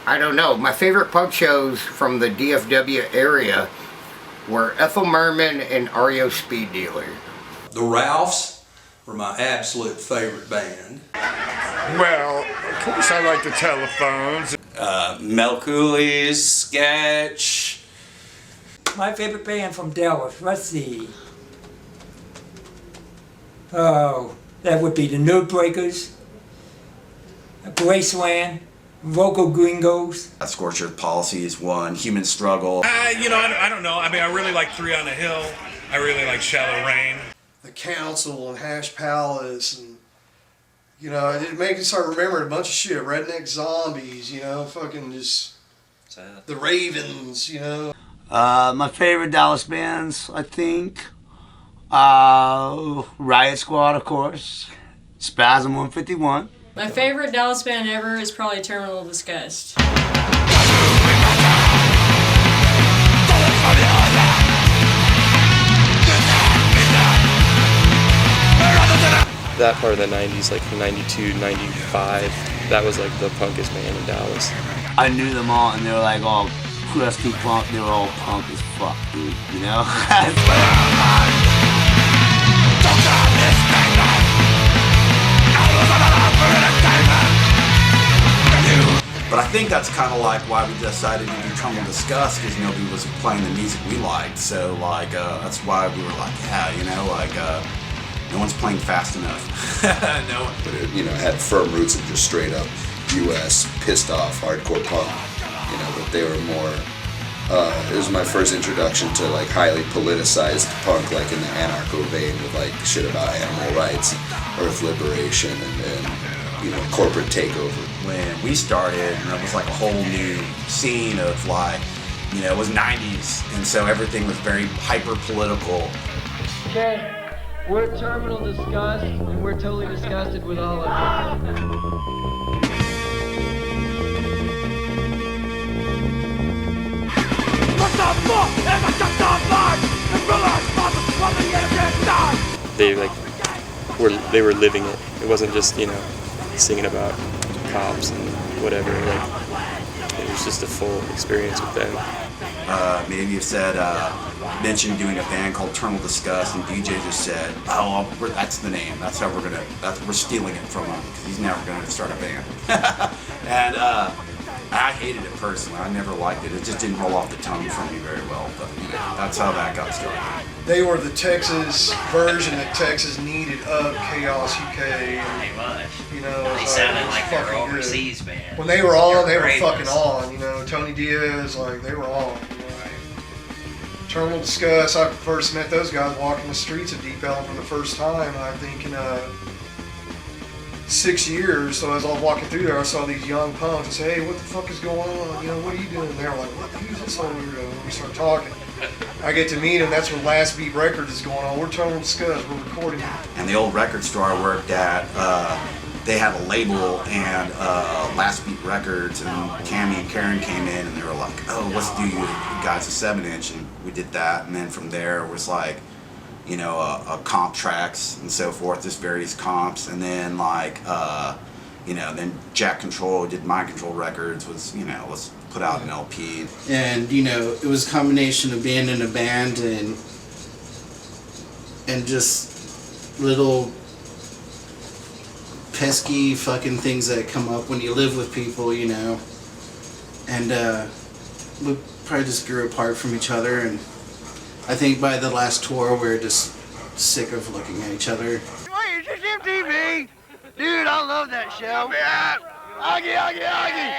I don't know. My favorite punk shows from the DFW area were Ethel Merman and REO Speed Dealer. The Ralphs were my absolute favorite band. Well, of course I like the Telephones. Mel Cooley's Sketch. My favorite band from Dallas, let's see. Oh, that would be the Nerdbreakers, Graceland, Vocal Gringos. Scorcher Policy is one. Human Struggle. I don't know. I mean, I really like Three on the Hill. I really like Shallow Rain. The Council and Hash Palace, and it made me start remembering a bunch of shit. Redneck Zombies, fucking just the Ravens, My favorite Dallas bands, I think, Riot Squad, of course, Spasm 151. My favorite Dallas band ever is probably Terminal Disgust. That part of the 90s, like from 92, 95, that was like the punkest band in Dallas. I knew them all, and they were like all crusty punk. They were all punk as fuck, dude, But I think that's kind of like why we decided to do Terminal Disgust, because nobody was playing the music we liked. So that's why we were like, no one's playing fast enough. No one. But it, had firm roots of just straight up U.S. pissed off hardcore punk. But they were more. It was my first introduction to like highly politicized punk, like in the anarcho vein, with like shit about animal rights, earth liberation, and corporate takeover. When we started, it was like a whole new scene of like, it was 90s, and so everything was very hyper political. Okay. We're Terminal Disgust, and we're totally disgusted with all of it. They were living it. It wasn't just singing about cops and whatever. It was just a full experience with them. Maybe you said, mentioned doing a band called Terminal Disgust, and DJ just said, that's the name. That's how we're stealing it from him, because he's never gonna start a band. And I hated it personally. I never liked it. It just didn't roll off the tongue for me very well. But that's how that got started. They were the Texas version that Texas needed of Chaos UK. Pretty much. They sounded like they were overseas band. When they were on, they were fucking on. Tony Diaz, they were on. Terminal Disgust, I first met those guys walking the streets of Deep Ellum for the first time, I think, in 6 years. So as I was walking through there, I saw these young punks and say, hey, what the fuck is going on? What are you doing? And they were like, what the hell is this over here? And we start talking. I get to meet them. That's when Last Beat Records is going on. We're Terminal Disgust. We're recording it. And the old record store I worked at, they had a label, and Last Beat Records, and Cammy and Karen came in, and they were like, oh, let's do you guys a 7-inch, and we did that. And then from there it was like, a comp tracks and so forth, just various comps, and then then Jack Control did Mind Control Records, was let's put out an LP. And it was a combination of being in a band and just little pesky fucking things that come up when you live with people, and we probably just grew apart from each other, and I think by the last tour we were just sick of looking at each other. Wait, is this MTV? Dude, I love that show. Augie, Augie, Augie!